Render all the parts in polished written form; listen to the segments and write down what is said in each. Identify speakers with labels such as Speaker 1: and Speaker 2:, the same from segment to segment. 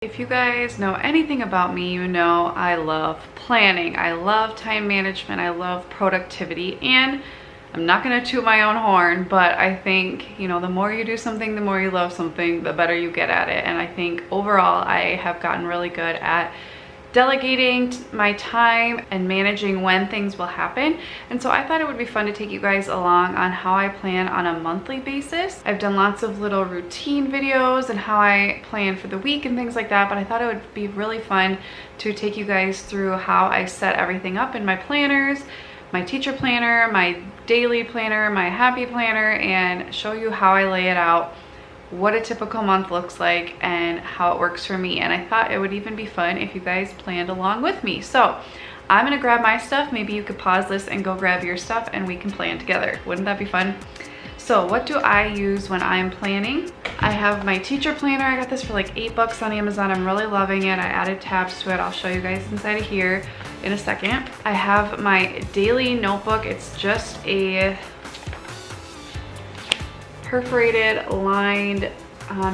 Speaker 1: If you guys know anything about me, you know I love planning, I love time management, I love productivity, and I'm not gonna toot my own horn, but I think, you know, the more you do something, the more you love something, the better you get at it. And I think overall I have gotten really good at delegating my time and managing when things will happen. And so I thought it would be fun to take you guys along on how I plan on a monthly basis. I've done lots of little routine videos and how I plan for the week and things like that, but I thought it would be really fun to take you guys through how I set everything up in my planners, my teacher planner, my daily planner, my happy planner, and show you how I lay it out, what a typical month looks like, and how it works for me. And I thought it would even be fun if you guys planned along with me. So I'm gonna grab my stuff. Maybe you could pause this and go grab your stuff and we can plan together. Wouldn't that be fun? So what do I use when I'm planning? I have my teacher planner. I got this for like $8 on Amazon. I'm really loving it. I added tabs to it. I'll show you guys inside of here in a second. I have my daily notebook. It's just a perforated lined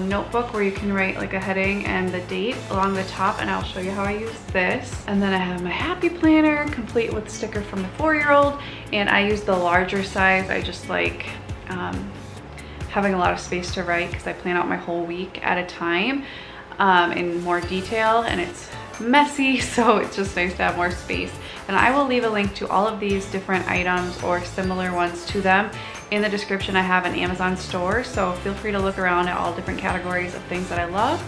Speaker 1: notebook where you can write like a heading and the date along the top, and I'll show you how I use this. And then I have my happy planner complete with sticker from the 4-year-old, and I use the larger size. I just like having a lot of space to write because I plan out my whole week at a time in more detail, and it's messy, so it's just nice to have more space. And I will leave a link to all of these different items or similar ones to them in the description. I have an Amazon store, so feel free to look around at all different categories of things that I love,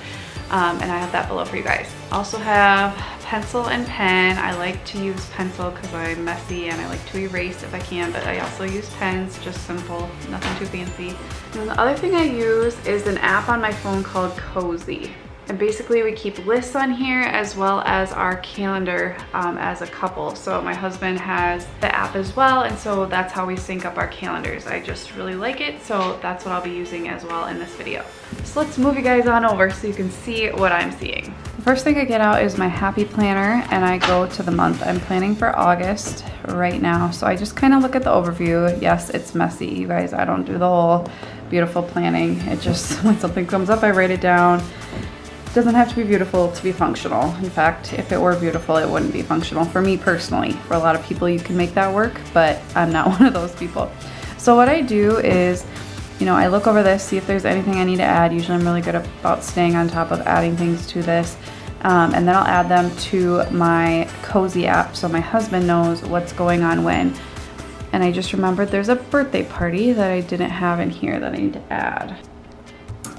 Speaker 1: and I have that below for you guys. Also have pencil and pen. I like to use pencil because I'm messy and I like to erase if I can, but I also use pens, just simple, nothing too fancy. And the other thing I use is an app on my phone called Cozy. And basically we keep lists on here as well as our calendar as a couple. So my husband has the app as well, and so that's how we sync up our calendars. I just really like it, so that's what I'll be using as well in this video. So let's move you guys on over so you can see what I'm seeing. The first thing I get out is my happy planner, and I go to the month. I'm planning for August right now, so I just kind of look at the overview. Yes, it's messy, you guys. I don't do the whole beautiful planning. It just, when something comes up, I write it down. It doesn't have to be beautiful to be functional. In fact, if it were beautiful, it wouldn't be functional for me personally. For a lot of people, you can make that work, but I'm not one of those people. So what I do is, you know, I look over this, see if there's anything I need to add. Usually I'm really good about staying on top of adding things to this. And then I'll add them to my Cozy app so my husband knows what's going on when. And I just remembered there's a birthday party that I didn't have in here that I need to add.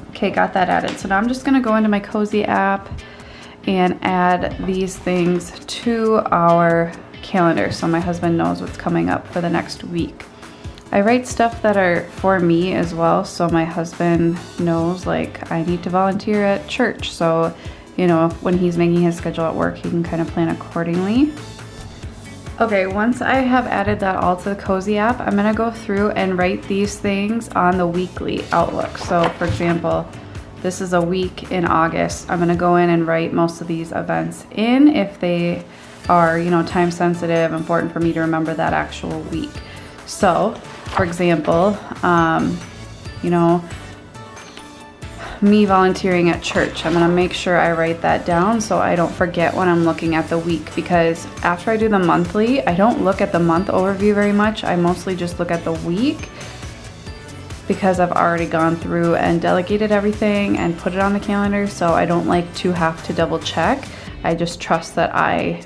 Speaker 1: Okay, got that added. So now I'm just gonna go into my Cozy app and add these things to our calendar so my husband knows what's coming up for the next week. I write stuff that are for me as well, so my husband knows, like, I need to volunteer at church. So, you know, when he's making his schedule at work, he can kind of plan accordingly. Okay, once I have added that all to the Cozy app, I'm gonna go through and write these things on the weekly outlook. So for example, this is a week in August. I'm gonna go in and write most of these events in if they are, you know, time sensitive, important for me to remember that actual week. So for example, you know, me volunteering at church. I'm gonna make sure I write that down so I don't forget when I'm looking at the week, because after I do the monthly, I don't look at the month overview very much. I mostly just look at the week because I've already gone through and delegated everything and put it on the calendar, so I don't like to have to double check. I just trust that I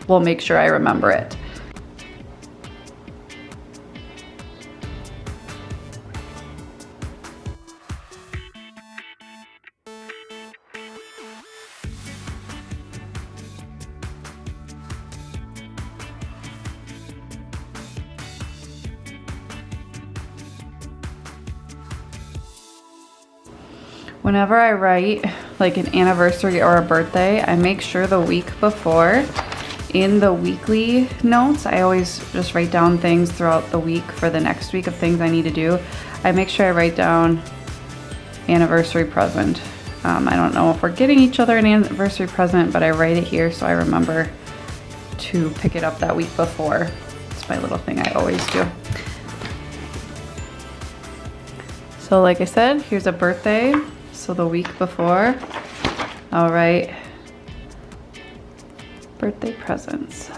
Speaker 1: will make sure I remember it. Whenever I write like an anniversary or a birthday, I make sure the week before in the weekly notes, I always just write down things throughout the week for the next week of things I need to do. I make sure I write down anniversary present. I don't know if we're getting each other an anniversary present, but I write it here so I remember to pick it up that week before. It's my little thing I always do. So like I said, here's a birthday. So the week before, All right, birthday presents.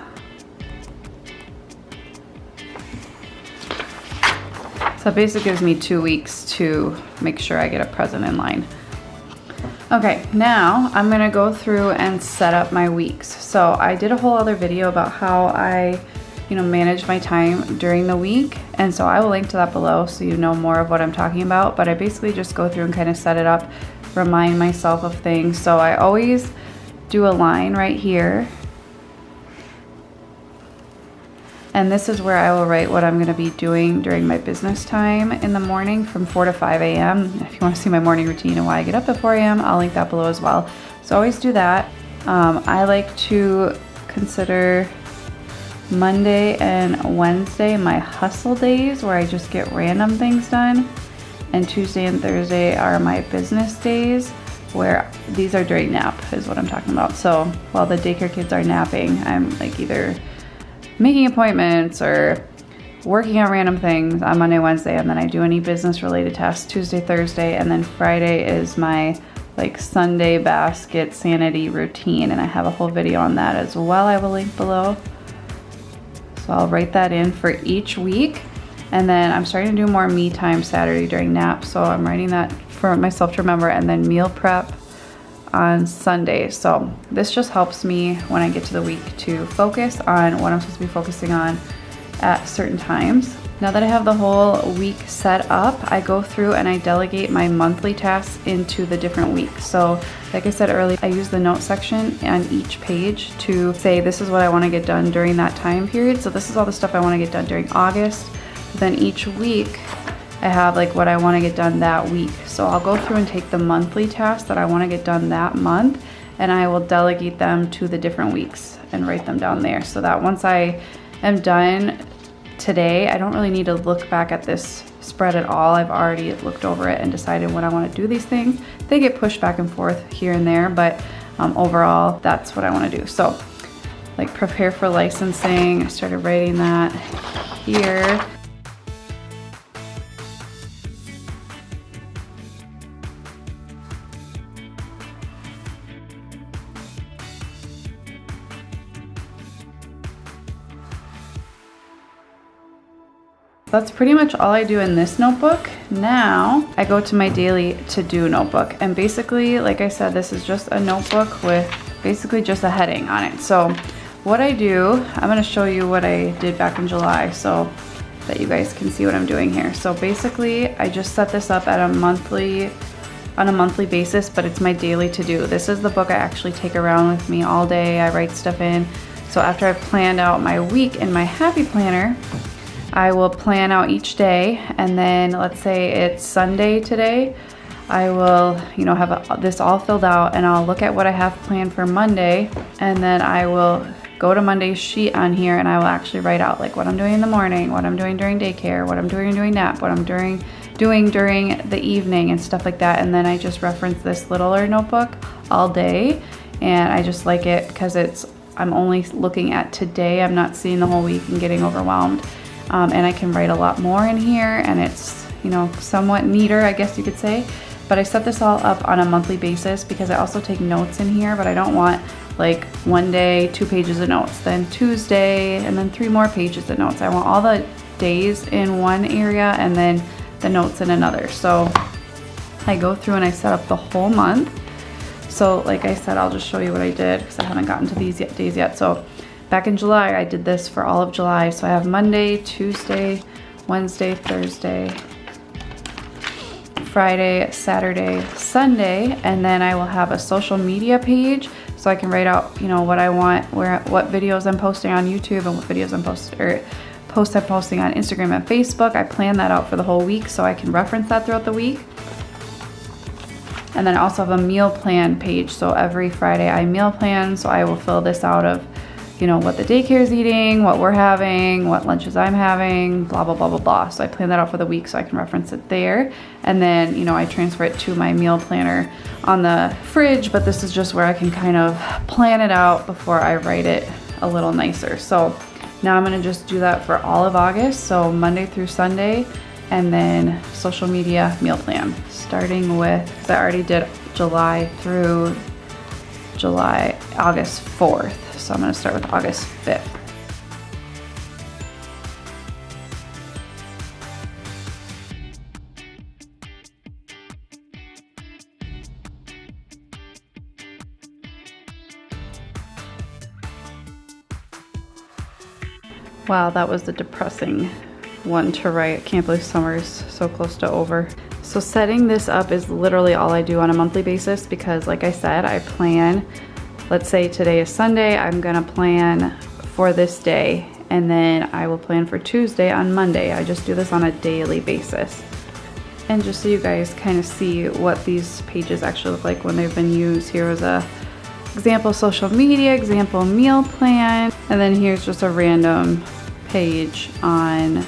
Speaker 1: So it basically gives me 2 weeks to make sure I get a present in line. Okay, now I'm gonna go through and set up my weeks. So I did a whole other video about how I, manage my time during the week. And so I will link to that below so you know more of what I'm talking about. But I basically just go through and kind of set it up, remind myself of things. So I always do a line right here. And this is where I will write what I'm gonna be doing during my business time in the morning from 4 to 5 a.m. If you wanna see my morning routine and why I get up at 4 a.m., I'll link that below as well. So always do that. I like to consider Monday and Wednesday my hustle days where I just get random things done. And Tuesday and Thursday are my business days where these are during nap is what I'm talking about. So while the daycare kids are napping, I'm like either making appointments or working on random things on Monday, Wednesday, and then I do any business related tasks Tuesday, Thursday, and then Friday is my like Sunday basket sanity routine, and I have a whole video on that as well. I will link below. So I'll write that in for each week. And then I'm starting to do more me time Saturday during nap, so I'm writing that for myself to remember, and then meal prep on Sunday. So this just helps me when I get to the week to focus on what I'm supposed to be focusing on at certain times. Now that I have the whole week set up, I go through and I delegate my monthly tasks into the different weeks. So like I said earlier, I use the note section on each page to say this is what I want to get done during that time period. So this is all the stuff I want to get done during August. Then each week I have like what I want to get done that week. So I'll go through and take the monthly tasks that I want to get done that month, and I will delegate them to the different weeks and write them down there, so that once I am done today, I don't really need to look back at this spread at all. I've already looked over it and decided when I want to do these things. They get pushed back and forth here and there, but overall that's what I want to do. So like prepare for licensing, I started writing that here. That's pretty much all I do in this notebook. Now I go to my daily to-do notebook, and basically, like I said, this is just a notebook with basically just a heading on it. So what I do, I'm going to show you what I did back in July so that you guys can see what I'm doing here. So basically I just set this up at on a monthly basis, but it's my daily to-do. This is the book I actually take around with me all day. I write stuff in. So after I've planned out my week in my happy planner, I will plan out each day, and then let's say it's Sunday today, I will, have this all filled out, and I'll look at what I have planned for Monday, and then I will go to Monday's sheet on here, and I will actually write out like what I'm doing in the morning, what I'm doing during daycare, what I'm doing during nap, what I'm doing during the evening and stuff like that. And then I just reference this littler notebook all day, and I just like it because I'm only looking at today. I'm not seeing the whole week and getting overwhelmed. And I can write a lot more in here, and it's, somewhat neater, I guess you could say. But I set this all up on a monthly basis because I also take notes in here, but I don't want like one day 2 pages of notes, then Tuesday, and then 3 more pages of notes. I want all the days in one area and then the notes in another. So I go through and I set up the whole month. So like I said, I'll just show you what I did because I haven't gotten to these days yet. So back in July, I did this for all of July. So I have Monday, Tuesday, Wednesday, Thursday, Friday, Saturday, Sunday, and then I will have a social media page so I can write out, what I want, what videos I'm posting on YouTube and what videos posts I'm posting on Instagram and Facebook. I plan that out for the whole week so I can reference that throughout the week. And then I also have a meal plan page. So every Friday I meal plan, so I will fill this out of what the daycare is eating, what we're having, what lunches I'm having, blah, blah, blah, blah, blah. So I plan that out for the week so I can reference it there. And then, I transfer it to my meal planner on the fridge, but this is just where I can kind of plan it out before I write it a little nicer. So now I'm gonna just do that for all of August. So Monday through Sunday, and then social media meal plan. Starting with, because I already did July through August 4th. So I'm gonna start with August 5th. Wow, that was the depressing one to write. I can't believe summer's so close to over. So setting this up is literally all I do on a monthly basis because like I said, I plan, let's say today is Sunday, I'm gonna plan for this day and then I will plan for Tuesday on Monday. I just do this on a daily basis. And just so you guys kind of see what these pages actually look like when they've been used, here was a example social media, example meal plan, and then here's just a random page on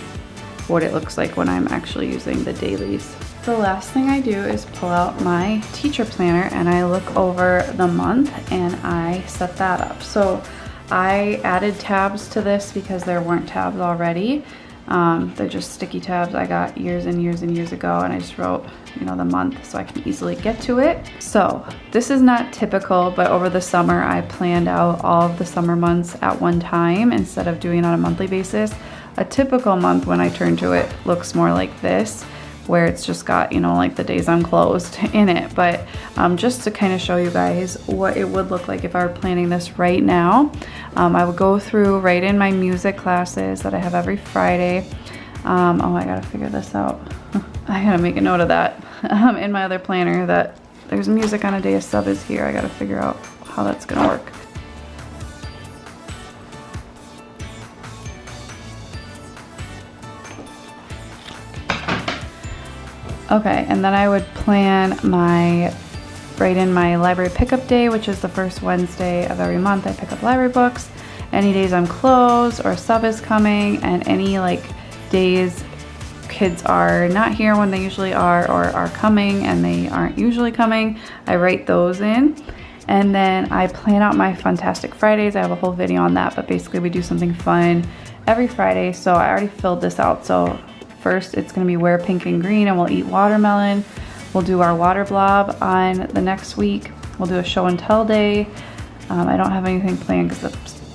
Speaker 1: what it looks like when I'm actually using the dailies. The last thing I do is pull out my teacher planner and I look over the month and I set that up. So I added tabs to this because there weren't tabs already. They're just sticky tabs I got years and years and years ago, and I just wrote, you know, the month so I can easily get to it. So this is not typical, but over the summer I planned out all of the summer months at one time instead of doing it on a monthly basis. A typical month when I turn to it looks more like this, where it's just got, you know, like the days I'm closed in it. But just to kind of show you guys what it would look like if I were planning this right now, I would go through, write in my music classes that I have every Friday. Oh, I gotta figure this out. I gotta make a note of that in my other planner that there's music on a day of sub is here. I gotta figure out how that's gonna work. Okay, and then I would plan write in my library pickup day, which is the first Wednesday of every month. I pick up library books. Any days I'm closed or sub is coming, and any like days kids are not here when they usually are or are coming and they aren't usually coming, I write those in. And then I plan out my Fantastic Fridays. I have a whole video on that, but basically we do something fun every Friday. So I already filled this out. So first it's gonna be wear pink and green and we'll eat watermelon. We'll do our water blob on the next week. We'll do a show and tell day. I don't have anything planned because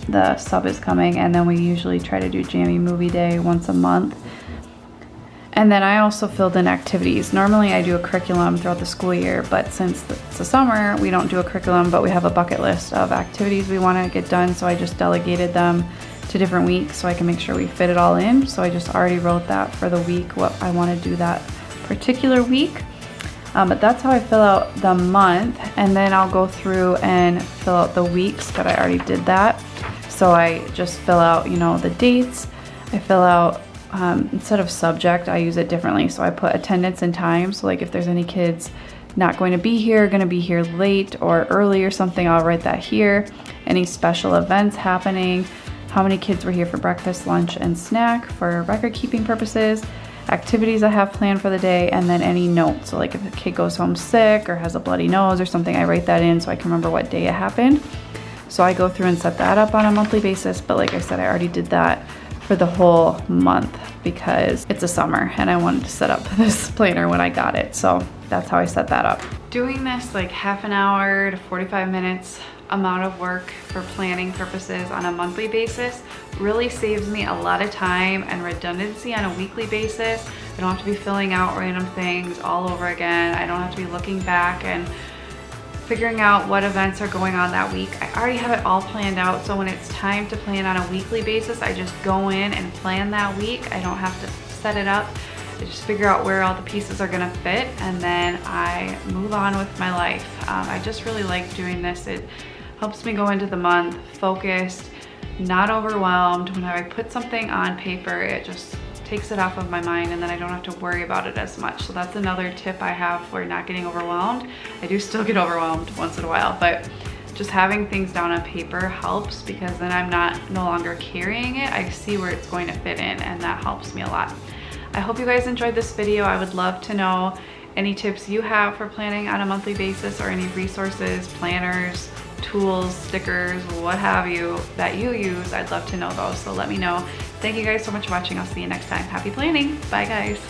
Speaker 1: the sub is coming, and then we usually try to do jammy movie day once a month. And then I also filled in activities. Normally I do a curriculum throughout the school year, but since it's the summer, we don't do a curriculum, but we have a bucket list of activities we want to get done. So I just delegated them to different weeks so I can make sure we fit it all in. So I just already wrote that for the week, what I want to do that particular week. But that's how I fill out the month, and then I'll go through and fill out the weeks, but I already did that. So I just fill out, you know, the dates. I fill out, instead of subject, I use it differently. So I put attendance and time. So like if there's any kids not going to be here, going to be here late or early or something, I'll write that here. Any special events happening, how many kids were here for breakfast, lunch, and snack for record keeping purposes, activities I have planned for the day, and then any notes. So like if a kid goes home sick or has a bloody nose or something, I write that in so I can remember what day it happened. So I go through and set that up on a monthly basis, but like I said, I already did that for the whole month because it's a summer and I wanted to set up this planner when I got it. So that's how I set that up. Doing this like half an hour to 45 minutes amount of work for planning purposes on a monthly basis really saves me a lot of time and redundancy on a weekly basis. I don't have to be filling out random things all over again. I don't have to be looking back and figuring out what events are going on that week. I already have it all planned out, so when it's time to plan on a weekly basis, I just go in and plan that week. I don't have to set it up. I just figure out where all the pieces are gonna fit, and then I move on with my life. I just really like doing this. It helps me go into the month focused, not overwhelmed. When I put something on paper, it just takes it off of my mind, and then I don't have to worry about it as much. So that's another tip I have for not getting overwhelmed. I do still get overwhelmed once in a while, but just having things down on paper helps because then I'm no longer carrying it. I see where it's going to fit in, and that helps me a lot. I hope you guys enjoyed this video. I would love to know any tips you have for planning on a monthly basis, or any resources, planners, tools, stickers, what have you that you use. I'd love to know those, so let me know. Thank you guys so much for watching. I'll see you next time. Happy planning. Bye guys.